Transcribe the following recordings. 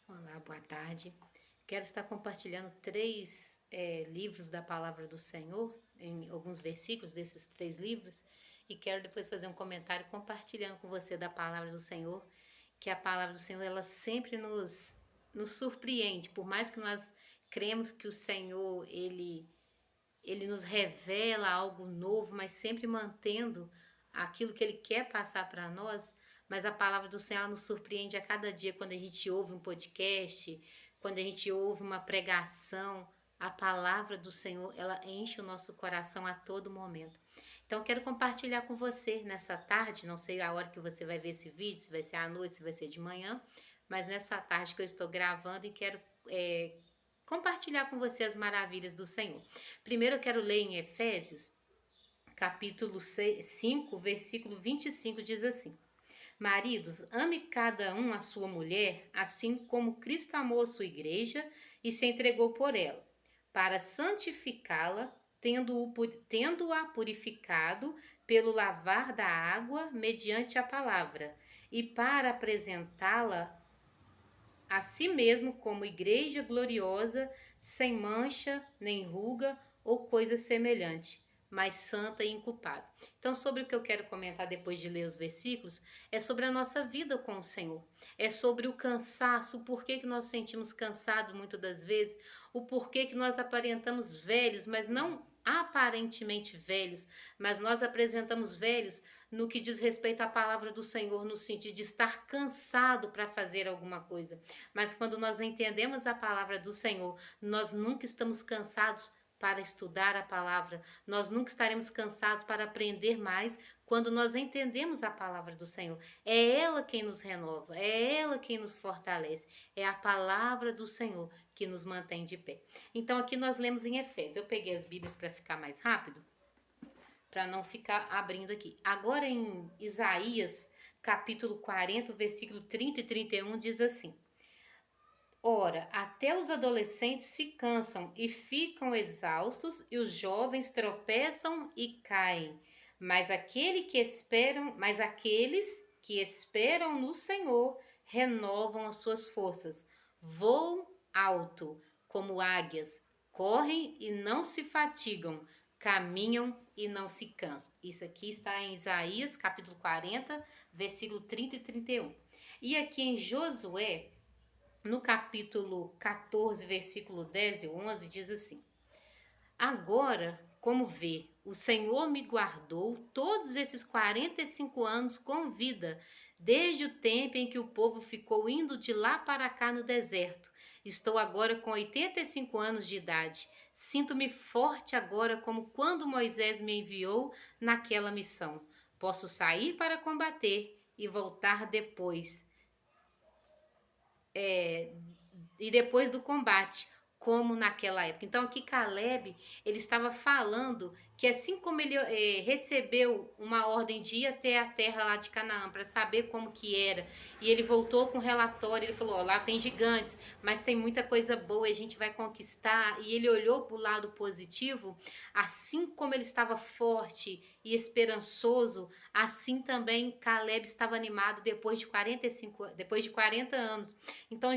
Olá, boa tarde. Quero estar compartilhando três livros da Palavra do Senhor, em alguns versículos desses três livros, e quero depois fazer um comentário compartilhando com você da Palavra do Senhor, que a Palavra do Senhor ela sempre nos surpreende, por mais que nós cremos que o Senhor ele nos revela algo novo, mas sempre mantendo aquilo que ele quer passar para nós. Mas a palavra do Senhor ela nos surpreende a cada dia quando a gente ouve um podcast, quando a gente ouve uma pregação. A palavra do Senhor ela enche o nosso coração a todo momento. Então eu quero compartilhar com você nessa tarde, não sei a hora que você vai ver esse vídeo, se vai ser à noite, se vai ser de manhã, mas nessa tarde que eu estou gravando e quero compartilhar com você as maravilhas do Senhor. Primeiro eu quero ler em Efésios, capítulo 5, versículo 25, diz assim: Maridos, ame cada um a sua mulher, assim como Cristo amou a sua igreja e se entregou por ela, para santificá-la, tendo-a purificado pelo lavar da água mediante a palavra, e para apresentá-la a si mesmo como igreja gloriosa, sem mancha, nem ruga ou coisa semelhante, mas santa e inculpável. Então, sobre o que eu quero comentar depois de ler os versículos, é sobre a nossa vida com o Senhor. É sobre o cansaço, o porquê que nós sentimos cansados muitas das vezes, o porquê que nós aparentamos velhos, mas não aparentemente velhos, mas nós apresentamos velhos no que diz respeito à palavra do Senhor, no sentido de estar cansado para fazer alguma coisa. Mas quando nós entendemos a palavra do Senhor, nós nunca estamos cansados para estudar a palavra, nós nunca estaremos cansados para aprender mais quando nós entendemos a palavra do Senhor. É ela quem nos renova, é ela quem nos fortalece, é a palavra do Senhor que nos mantém de pé. Então aqui nós lemos em Efésios. Eu peguei as Bíblias para ficar mais rápido, para não ficar abrindo aqui. Agora em Isaías, capítulo 40, versículo 30 e 31 diz assim: Ora, até os adolescentes se cansam e ficam exaustos, e os jovens tropeçam e caem. Mas aqueles que esperam no Senhor renovam as suas forças, voam alto como águias, correm e não se fatigam, caminham e não se cansam. Isso aqui está em Isaías, capítulo 40, versículo 30 e 31. E aqui em Josué, no capítulo 14, versículo 10 e 11, diz assim: Agora, como vê, o Senhor me guardou todos esses 45 anos com vida, desde o tempo em que o povo ficou indo de lá para cá no deserto. Estou agora com 85 anos de idade. Sinto-me forte agora como quando Moisés me enviou naquela missão. Posso sair para combater e voltar depois e depois do combate, como naquela época. Então aqui Caleb, ele estava falando que assim como ele recebeu uma ordem de ir até a terra lá de Canaã para saber como que era, e ele voltou com um relatório, ele falou, lá tem gigantes, mas tem muita coisa boa, a gente vai conquistar, e ele olhou para o lado positivo, assim como ele estava forte e esperançoso, assim também Caleb estava animado depois de 40 anos. Então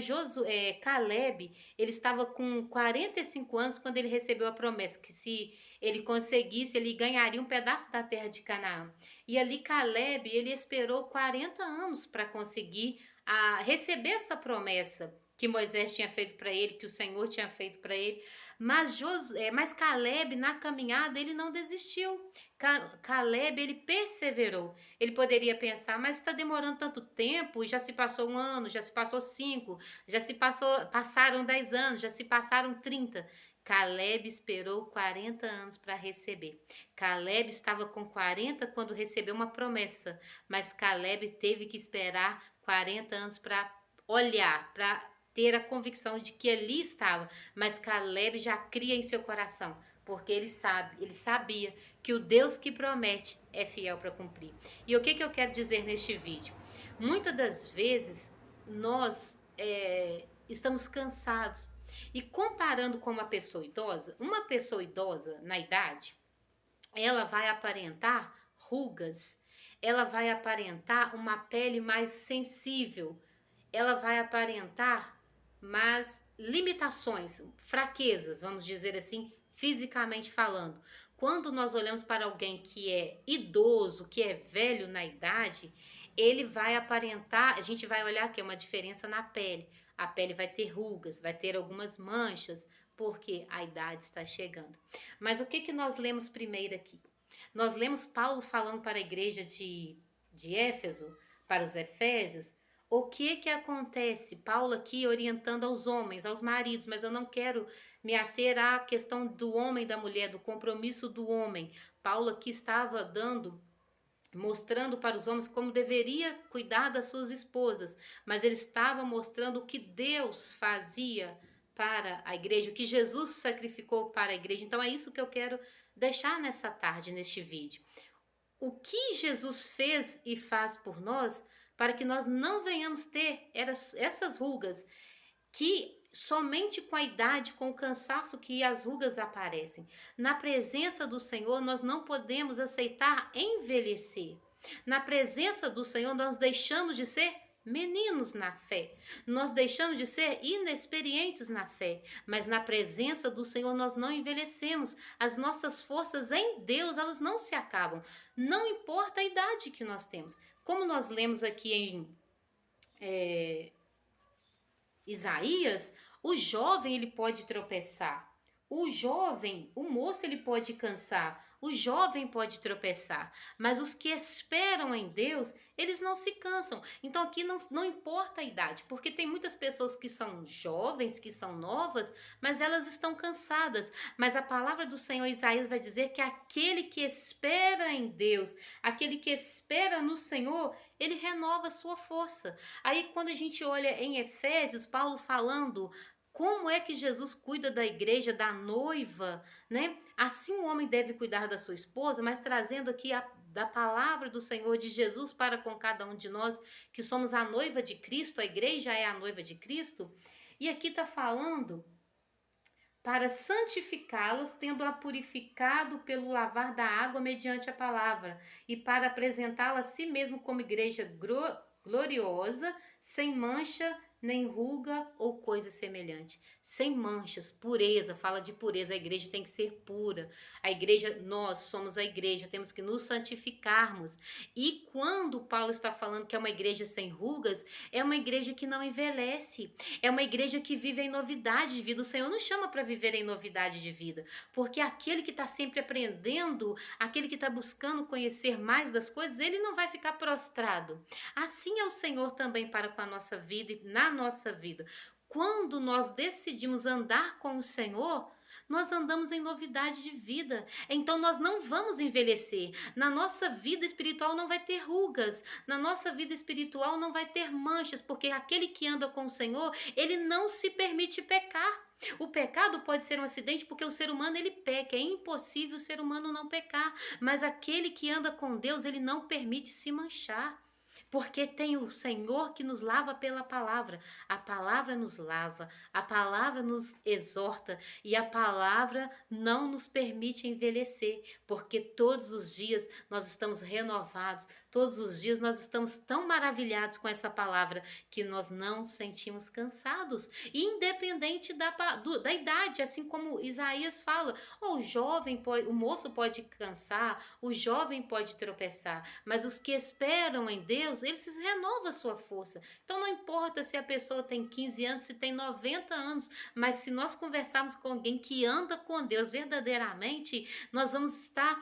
Caleb, ele estava com 45 anos quando ele recebeu a promessa que se ele conseguisse, ele ganharia um pedaço da terra de Canaã. E ali Caleb, ele esperou 40 anos para conseguir receber essa promessa que Moisés tinha feito para ele, que o Senhor tinha feito para ele. Mas Caleb, na caminhada, ele não desistiu. Caleb, ele perseverou. Ele poderia pensar, mas está demorando tanto tempo, já se passou 1 ano, já se passou 5, passaram 10 anos, já se passaram 30. Caleb esperou 40 anos para receber. Caleb estava com 40 quando recebeu uma promessa, mas Caleb teve que esperar 40 anos para olhar, para ter a convicção de que ali estava, mas Caleb já cria em seu coração, porque ele sabia que o Deus que promete é fiel para cumprir. E o que eu quero dizer neste vídeo? Muitas das vezes nós estamos cansados, e comparando com uma pessoa idosa na idade, ela vai aparentar rugas, ela vai aparentar uma pele mais sensível, ela vai aparentar mas limitações, fraquezas, vamos dizer assim, fisicamente falando. Quando nós olhamos para alguém que é idoso, que é velho na idade, ele vai aparentar, a gente vai olhar que é uma diferença na pele. A pele vai ter rugas, vai ter algumas manchas, porque a idade está chegando. Mas o que que nós lemos primeiro aqui? Nós lemos Paulo falando para a igreja de Éfeso, para os Efésios, o que que acontece? Paulo aqui orientando aos homens, aos maridos, mas eu não quero me ater à questão do homem e da mulher, do compromisso do homem. Paulo aqui estava mostrando para os homens como deveria cuidar das suas esposas, mas ele estava mostrando o que Deus fazia para a igreja, o que Jesus sacrificou para a igreja. Então é isso que eu quero deixar nessa tarde, neste vídeo. O que Jesus fez e faz por nós para que nós não venhamos ter essas rugas, que somente com a idade, com o cansaço que as rugas aparecem. Na presença do Senhor, nós não podemos aceitar envelhecer. Na presença do Senhor, nós deixamos de ser meninos na fé. Nós deixamos de ser inexperientes na fé, mas na presença do Senhor nós não envelhecemos. As nossas forças em Deus, elas não se acabam. Não importa a idade que nós temos. Como nós lemos aqui em Isaías, o jovem ele pode tropeçar. O jovem, o moço ele pode cansar, o jovem pode tropeçar, mas os que esperam em Deus, eles não se cansam. Então aqui não importa a idade, porque tem muitas pessoas que são jovens, que são novas, mas elas estão cansadas. Mas a palavra do Senhor Isaías vai dizer que aquele que espera em Deus, aquele que espera no Senhor, ele renova a sua força. Aí quando a gente olha em Efésios, Paulo falando como é que Jesus cuida da igreja, da noiva, né? Assim o homem deve cuidar da sua esposa, mas trazendo aqui da palavra do Senhor, de Jesus para com cada um de nós, que somos a noiva de Cristo, a igreja é a noiva de Cristo. E aqui está falando para santificá-las, tendo-a purificado pelo lavar da água mediante a palavra, e para apresentá-la a si mesmo como igreja gloriosa, sem mancha, nem ruga ou coisa semelhante. Sem manchas, pureza, fala de pureza, a igreja tem que ser pura. A igreja, nós somos a igreja, temos que nos santificarmos. E quando Paulo está falando que é uma igreja sem rugas, é uma igreja que não envelhece, é uma igreja que vive em novidade de vida. O Senhor nos chama para viver em novidade de vida, porque aquele que está sempre aprendendo, aquele que está buscando conhecer mais das coisas, ele não vai ficar prostrado. Assim é o Senhor também para com a nossa vida e na nossa vida. Quando nós decidimos andar com o Senhor, nós andamos em novidade de vida. Então nós não vamos envelhecer. Na nossa vida espiritual não vai ter rugas. Na nossa vida espiritual não vai ter manchas, porque aquele que anda com o Senhor, ele não se permite pecar. O pecado pode ser um acidente porque o ser humano ele peca, é impossível o ser humano não pecar, mas aquele que anda com Deus, ele não permite se manchar. Porque tem o Senhor que nos lava pela palavra. A palavra nos lava, a palavra nos exorta e a palavra não nos permite envelhecer, porque todos os dias nós estamos renovados, todos os dias nós estamos tão maravilhados com essa palavra que nós não sentimos cansados, independente da idade, assim como Isaías fala, o jovem o moço pode cansar, o jovem pode tropeçar, mas os que esperam em Deus, eles renovam a sua força. Então não importa se a pessoa tem 15 anos, se tem 90 anos, mas se nós conversarmos com alguém que anda com Deus verdadeiramente, nós vamos estar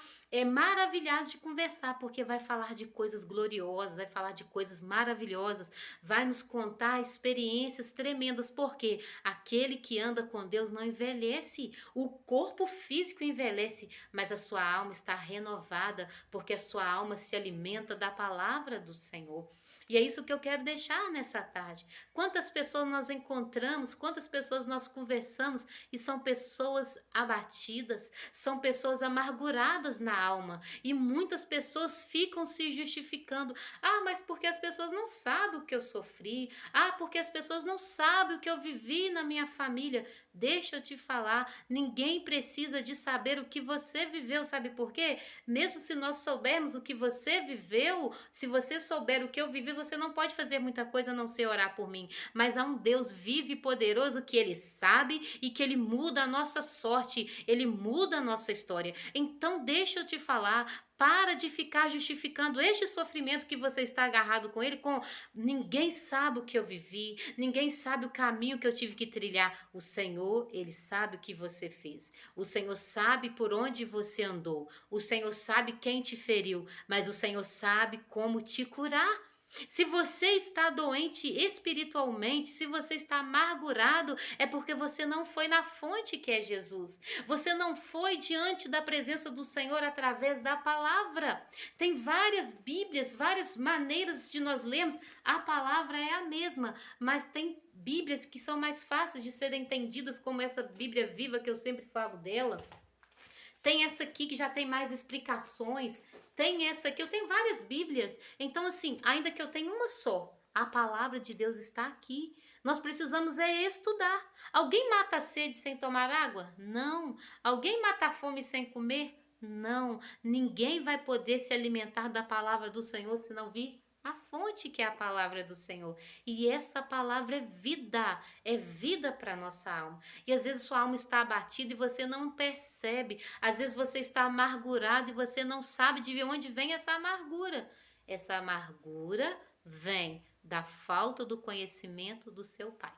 maravilhados de conversar, porque vai falar de coisas gloriosas, vai falar de coisas maravilhosas, vai nos contar experiências tremendas, porque aquele que anda com Deus não envelhece, o corpo físico envelhece, mas a sua alma está renovada, porque a sua alma se alimenta da palavra do Senhor. E é isso que eu quero deixar nessa tarde. Quantas pessoas nós encontramos, quantas pessoas nós conversamos e são pessoas abatidas, são pessoas amarguradas na alma. E muitas pessoas ficam se justificando. Ah, mas porque as pessoas não sabem o que eu sofri. Ah, porque as pessoas não sabem o que eu vivi na minha família. Deixa eu te falar, ninguém precisa de saber o que você viveu, sabe por quê? Mesmo se nós soubermos o que você viveu, se você souber o que eu vivi, vezes você não pode fazer muita coisa a não ser orar por mim, mas há um Deus vivo e poderoso que Ele sabe e que Ele muda a nossa sorte, Ele muda a nossa história. Então deixa eu te falar, para de ficar justificando este sofrimento que você está agarrado com ele, com ninguém sabe o que eu vivi, ninguém sabe o caminho que eu tive que trilhar. O Senhor, Ele sabe o que você fez. O Senhor sabe por onde você andou. O Senhor sabe quem te feriu, mas o Senhor sabe como te curar. Se você está doente espiritualmente, se você está amargurado, é porque você não foi na fonte que é Jesus. Você não foi diante da presença do Senhor através da palavra. Tem várias Bíblias, várias maneiras de nós lermos. A palavra é a mesma, mas tem Bíblias que são mais fáceis de serem entendidas, como essa Bíblia viva que eu sempre falo dela. Tem essa aqui que já tem mais explicações. Tem essa aqui, eu tenho várias Bíblias. Então, assim, ainda que eu tenha uma só, a palavra de Deus está aqui. Nós precisamos estudar. Alguém mata a sede sem tomar água? Não. Alguém mata a fome sem comer? Não. Ninguém vai poder se alimentar da palavra do Senhor se não vir a fonte que é a palavra do Senhor. E essa palavra é vida para a nossa alma. E às vezes sua alma está abatida e você não percebe. Às vezes você está amargurado e você não sabe de onde vem essa amargura. Essa amargura vem da falta do conhecimento do seu Pai.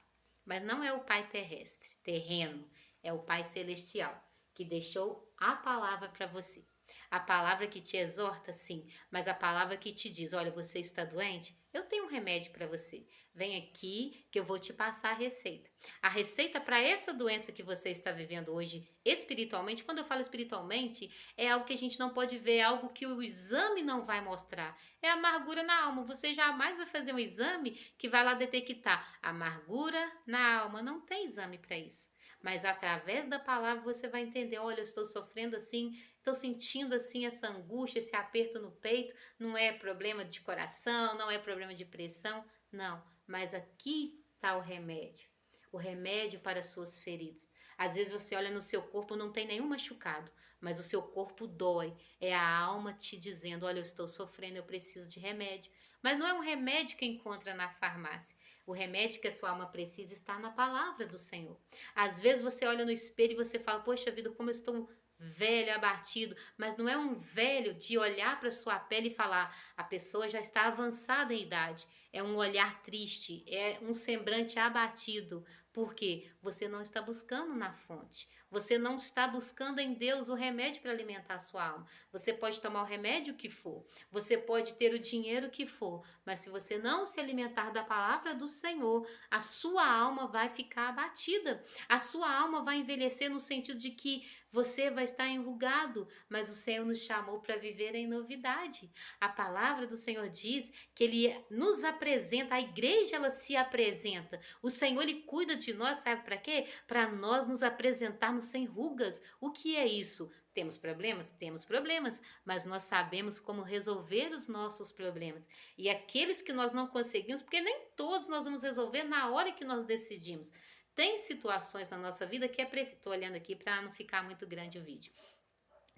Mas não é o Pai terrestre, terreno, é o Pai celestial, que deixou a palavra para você. A palavra que te exorta, sim, mas a palavra que te diz, olha, você está doente? Eu tenho um remédio para você. Vem aqui que eu vou te passar a receita. A receita para essa doença que você está vivendo hoje espiritualmente, quando eu falo espiritualmente, é algo que a gente não pode ver, é algo que o exame não vai mostrar. É amargura na alma. Você jamais vai fazer um exame que vai lá detectar amargura na alma. Não tem exame para isso. Mas através da palavra você vai entender, olha, eu estou sofrendo assim, estou sentindo assim essa angústia, esse aperto no peito, não é problema de coração, não é problema de pressão, não, mas aqui está o remédio para as suas feridas. Às vezes você olha no seu corpo, não tem nenhum machucado, mas o seu corpo dói, é a alma te dizendo, olha, eu estou sofrendo, eu preciso de remédio. Mas não é um remédio que encontra na farmácia. O remédio que a sua alma precisa está na palavra do Senhor. Às vezes você olha no espelho e você fala, poxa vida, como eu estou velho, abatido. Mas não é um velho de olhar para sua pele e falar, a pessoa já está avançada em idade. É um olhar triste, é um semblante abatido. Porque você não está buscando na fonte. Você não está buscando em Deus o remédio para alimentar a sua alma. Você pode tomar o remédio que for, você pode ter o dinheiro que for, mas se você não se alimentar da palavra do Senhor, a sua alma vai ficar abatida. A sua alma vai envelhecer no sentido de que você vai estar enrugado, mas o Senhor nos chamou para viver em novidade. A palavra do Senhor diz que Ele nos apresenta, a igreja ela se apresenta. O Senhor Ele cuida de nós, sabe para quê? Para nós nos apresentarmos sem rugas. O que é isso? Temos problemas? Temos problemas, mas nós sabemos como resolver os nossos problemas. E aqueles que nós não conseguimos, porque nem todos nós vamos resolver na hora que nós decidimos. Tem situações na nossa vida que é preciso. Estou olhando aqui para não ficar muito grande o vídeo.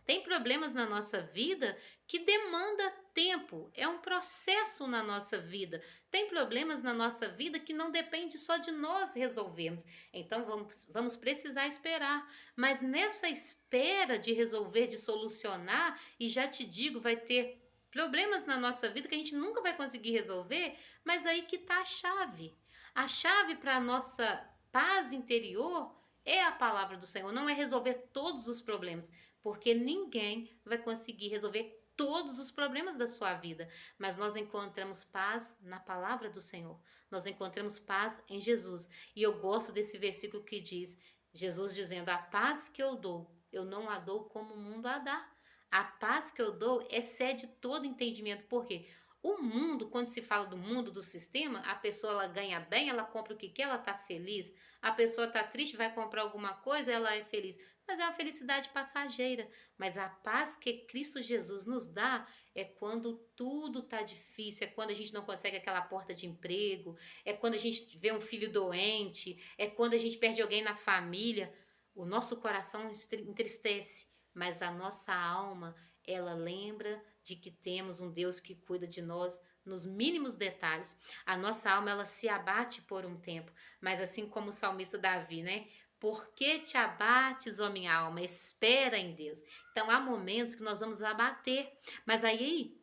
Tem problemas na nossa vida que demanda tempo, é um processo na nossa vida. Tem problemas na nossa vida que não depende só de nós resolvermos. Então vamos precisar esperar. Mas nessa espera de resolver, de solucionar, e já te digo, vai ter problemas na nossa vida que a gente nunca vai conseguir resolver, mas aí que está a chave. A chave para a nossa paz interior é a palavra do Senhor, não é resolver todos os problemas, porque ninguém vai conseguir resolver todos os problemas da sua vida, mas nós encontramos paz na palavra do Senhor, nós encontramos paz em Jesus. E eu gosto desse versículo que diz, Jesus dizendo, a paz que eu dou, eu não a dou como o mundo a dá. A paz que eu dou excede todo entendimento, por quê? O mundo, quando se fala do mundo, do sistema, a pessoa ela ganha bem, ela compra o que quer, ela está feliz. A pessoa está triste, vai comprar alguma coisa, ela é feliz. Mas é uma felicidade passageira. Mas a paz que Cristo Jesus nos dá é quando tudo está difícil, é quando a gente não consegue aquela porta de emprego, é quando a gente vê um filho doente, é quando a gente perde alguém na família. O nosso coração entristece, mas a nossa alma, ela lembra de que temos um Deus que cuida de nós nos mínimos detalhes. A nossa alma, ela se abate por um tempo, mas assim como o salmista Davi, né? Por que te abates, ó minha alma? Espera em Deus. Então há momentos que nós vamos abater, mas aí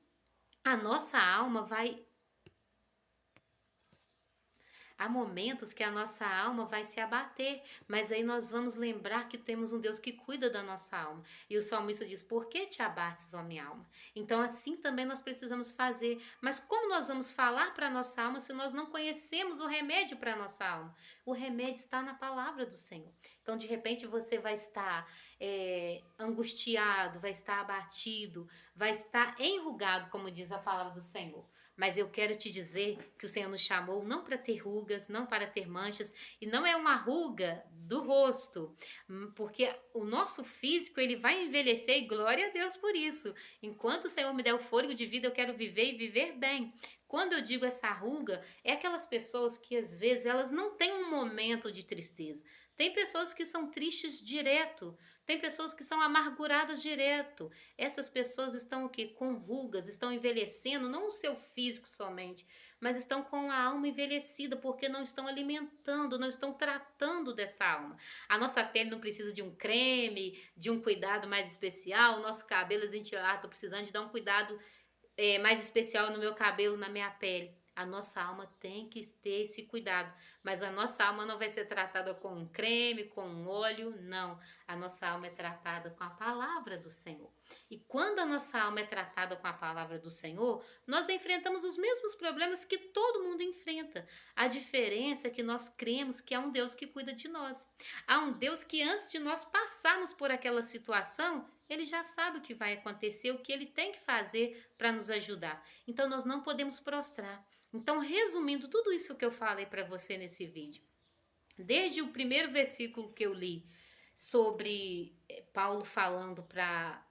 a nossa alma vai. Há momentos que a nossa alma vai se abater, mas aí nós vamos lembrar que temos um Deus que cuida da nossa alma. E o salmista diz: Por que te abates, ó minha alma? Então, assim também nós precisamos fazer. Mas como nós vamos falar para a nossa alma se nós não conhecemos o remédio para a nossa alma? O remédio está na palavra do Senhor. Então, de repente, você vai estar angustiado, vai estar abatido, vai estar enrugado, como diz a palavra do Senhor. Mas eu quero te dizer que o Senhor nos chamou não para ter rugas, não para ter manchas, e não é uma ruga do rosto, porque o nosso físico ele vai envelhecer e glória a Deus por isso. Enquanto o Senhor me der o fôlego de vida, eu quero viver e viver bem. Quando eu digo essa ruga, é aquelas pessoas que às vezes elas não têm um momento de tristeza. Tem pessoas que são tristes direto, tem pessoas que são amarguradas direto. Essas pessoas estão o quê? Com rugas, estão envelhecendo, não o seu físico somente, mas estão com a alma envelhecida, porque não estão alimentando, não estão tratando dessa alma. A nossa pele não precisa de um creme, de um cuidado mais especial, o nosso cabelo, a gente, tô precisando de dar um cuidado mais especial no meu cabelo, na minha pele. A nossa alma tem que ter esse cuidado, mas a nossa alma não vai ser tratada com um creme, com um óleo, não. A nossa alma é tratada com a palavra do Senhor. E quando a nossa alma é tratada com a palavra do Senhor, nós enfrentamos os mesmos problemas que todo mundo enfrenta. A diferença é que nós cremos que há um Deus que cuida de nós. Há um Deus que antes de nós passarmos por aquela situação, ele já sabe o que vai acontecer, o que ele tem que fazer para nos ajudar. Então nós não podemos prostrar. Então, resumindo tudo isso que eu falei para você nesse vídeo, desde o primeiro versículo que eu li sobre Paulo falando para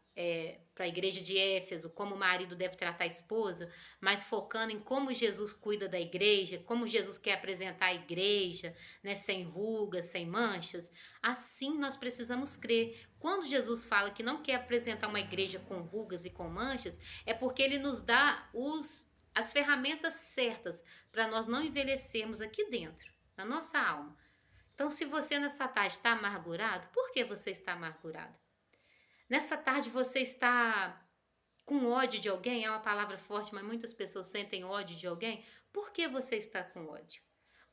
a igreja de Éfeso, como o marido deve tratar a esposa, mas focando em como Jesus cuida da igreja, como Jesus quer apresentar a igreja, né, sem rugas, sem manchas, assim nós precisamos crer. Quando Jesus fala que não quer apresentar uma igreja com rugas e com manchas, é porque ele nos dá as ferramentas certas para nós não envelhecermos aqui dentro, na nossa alma. Então, se você nessa tarde está amargurado, por que você está amargurado? Nessa tarde você está com ódio de alguém, é uma palavra forte, mas muitas pessoas sentem ódio de alguém. Por que você está com ódio?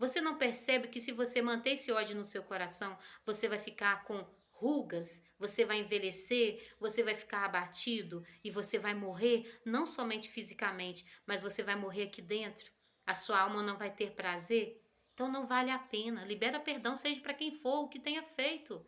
Você não percebe que se você manter esse ódio no seu coração, você vai ficar com rugas, você vai envelhecer, você vai ficar abatido e você vai morrer, não somente fisicamente, mas você vai morrer aqui dentro. A sua alma não vai ter prazer. Então não vale a pena. Libera perdão, seja para quem for, o que tenha feito.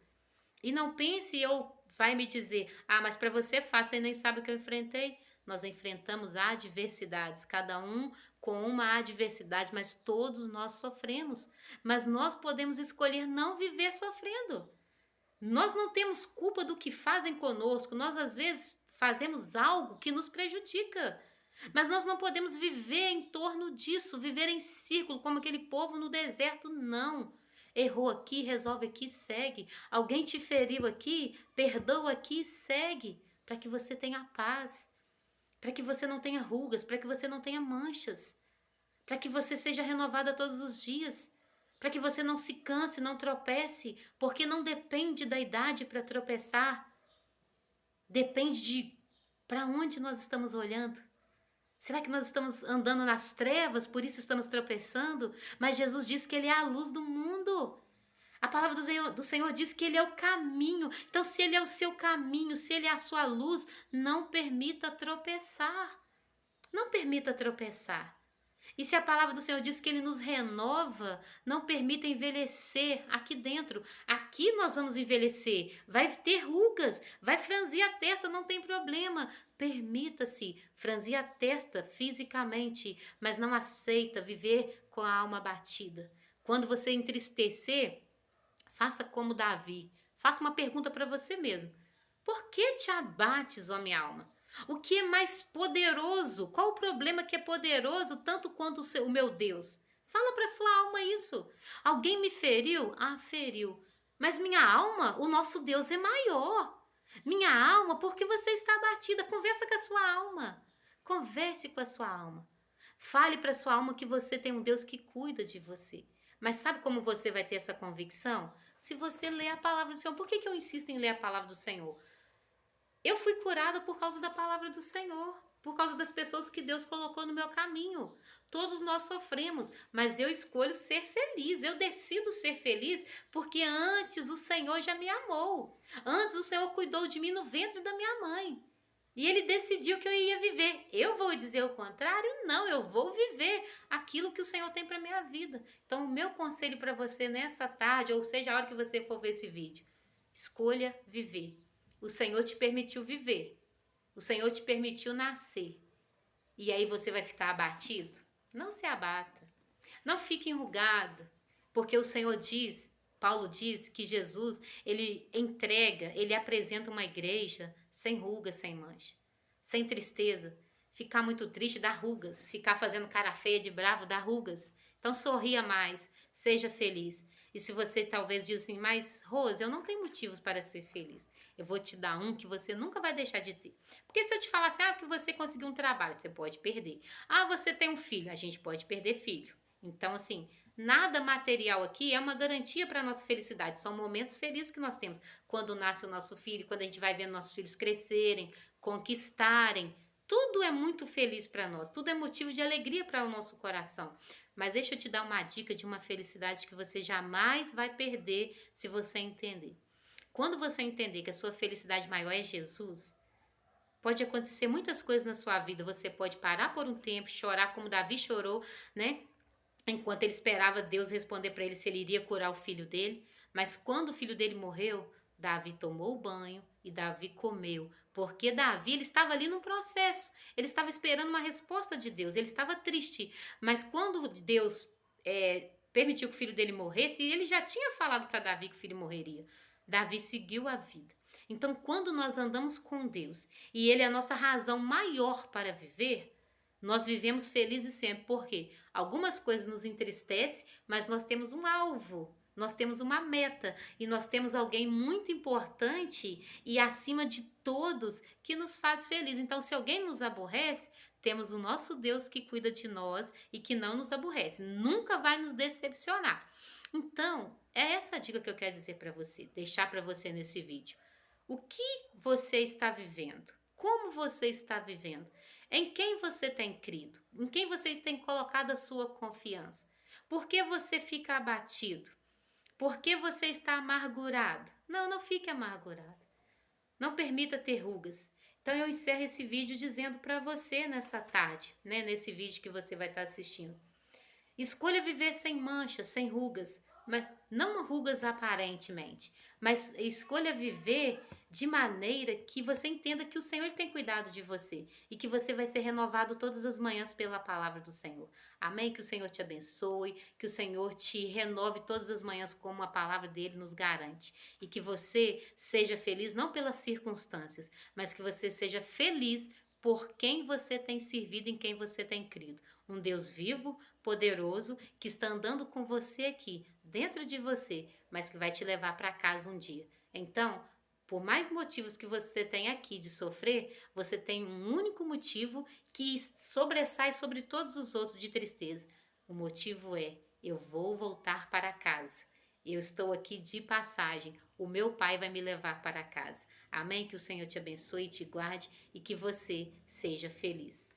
E não pense ou vai me dizer, mas para você é fácil, você nem sabe o que eu enfrentei. Nós enfrentamos adversidades, cada um com uma adversidade, mas todos nós sofremos. Mas nós podemos escolher não viver sofrendo. Nós não temos culpa do que fazem conosco, nós às vezes fazemos algo que nos prejudica. Mas nós não podemos viver em torno disso, viver em círculo, como aquele povo no deserto, não. Errou aqui, resolve aqui, segue. Alguém te feriu aqui, perdoa aqui, segue. Para que você tenha paz, para que você não tenha rugas, para que você não tenha manchas, para que você seja renovada todos os dias, para que você não se canse, não tropece, porque não depende da idade para tropeçar, depende de para onde nós estamos olhando. Será que nós estamos andando nas trevas, por isso estamos tropeçando? Mas Jesus diz que Ele é a luz do mundo. A palavra do Senhor diz que Ele é o caminho. Então, se Ele é o seu caminho, se Ele é a sua luz, não permita tropeçar. Não permita tropeçar. E se a palavra do Senhor diz que Ele nos renova, não permita envelhecer aqui dentro. Aqui nós vamos envelhecer. Vai ter rugas, vai franzir a testa, não tem problema. Permita-se franzir a testa fisicamente, mas não aceita viver com a alma abatida. Quando você entristecer, faça como Davi. Faça uma pergunta para você mesmo. Por que te abates, ó minha alma? O que é mais poderoso? Qual o problema que é poderoso tanto quanto o meu Deus? Fala para sua alma isso. Alguém me feriu? Feriu. Mas minha alma, o nosso Deus é maior. Minha alma, por que você está abatida? Conversa com a sua alma. Converse com a sua alma. Fale para sua alma que você tem um Deus que cuida de você. Mas sabe como você vai ter essa convicção? Se você ler a palavra do Senhor. Por que eu insisto em ler a palavra do Senhor? Eu fui curada por causa da palavra do Senhor, por causa das pessoas que Deus colocou no meu caminho. Todos nós sofremos, mas eu escolho ser feliz, eu decido ser feliz, porque antes o Senhor já me amou. Antes o Senhor cuidou de mim no ventre da minha mãe. E Ele decidiu que eu ia viver. Eu vou dizer o contrário? Não, eu vou viver aquilo que o Senhor tem para minha vida. Então, o meu conselho para você nessa tarde, ou seja, a hora que você for ver esse vídeo, escolha viver. O Senhor te permitiu viver. O Senhor te permitiu nascer. E aí você vai ficar abatido? Não se abata. Não fique enrugado. Porque o Senhor diz, Paulo diz que Jesus, ele entrega, ele apresenta uma igreja sem ruga, sem mancha, sem tristeza. Ficar muito triste dá rugas. Ficar fazendo cara feia de bravo dá rugas. Então sorria mais, seja feliz. E se você talvez diz assim, mas Rose, eu não tenho motivos para ser feliz. Eu vou te dar um que você nunca vai deixar de ter. Porque se eu te falar assim, que você conseguiu um trabalho, você pode perder. Você tem um filho, a gente pode perder filho. Então, assim, nada material aqui é uma garantia para a nossa felicidade. São momentos felizes que nós temos. Quando nasce o nosso filho, quando a gente vai vendo nossos filhos crescerem, conquistarem. Tudo é muito feliz para nós. Tudo é motivo de alegria para o nosso coração. Mas deixa eu te dar uma dica de uma felicidade que você jamais vai perder se você entender. Quando você entender que a sua felicidade maior é Jesus, pode acontecer muitas coisas na sua vida. Você pode parar por um tempo, chorar como Davi chorou, né? Enquanto ele esperava Deus responder para ele se ele iria curar o filho dele. Mas quando o filho dele morreu, Davi tomou o banho e Davi comeu. Porque Davi, ele estava ali num processo. Ele estava esperando uma resposta de Deus. Ele estava triste. Mas quando Deus permitiu que o filho dele morresse, ele já tinha falado para Davi que o filho morreria. Davi seguiu a vida. Então, quando nós andamos com Deus e Ele é a nossa razão maior para viver, nós vivemos felizes sempre, porque algumas coisas nos entristecem, mas nós temos um alvo, nós temos uma meta e nós temos alguém muito importante e acima de todos que nos faz feliz. Então, se alguém nos aborrece, temos o nosso Deus que cuida de nós e que não nos aborrece, nunca vai nos decepcionar. Então, é essa a dica que eu quero dizer para você, deixar para você nesse vídeo. O que você está vivendo? Como você está vivendo? Em quem você tem crido? Em quem você tem colocado a sua confiança? Por que você fica abatido? Por que você está amargurado? Não, não fique amargurado. Não permita ter rugas. Então eu encerro esse vídeo dizendo para você nessa tarde, né, nesse vídeo que você vai estar assistindo. Escolha viver sem manchas, sem rugas, mas não rugas aparentemente, mas escolha viver de maneira que você entenda que o Senhor tem cuidado de você e que você vai ser renovado todas as manhãs pela palavra do Senhor. Amém? Que o Senhor te abençoe, que o Senhor te renove todas as manhãs como a palavra dele nos garante e que você seja feliz não pelas circunstâncias, mas que você seja feliz por quem você tem servido, em quem você tem crido. Um Deus vivo, poderoso, que está andando com você aqui, dentro de você, mas que vai te levar para casa um dia. Então, por mais motivos que você tem aqui de sofrer, você tem um único motivo que sobressai sobre todos os outros de tristeza. O motivo é: eu vou voltar para casa. Eu estou aqui de passagem. O meu Pai vai me levar para casa. Amém? Que o Senhor te abençoe e te guarde e que você seja feliz.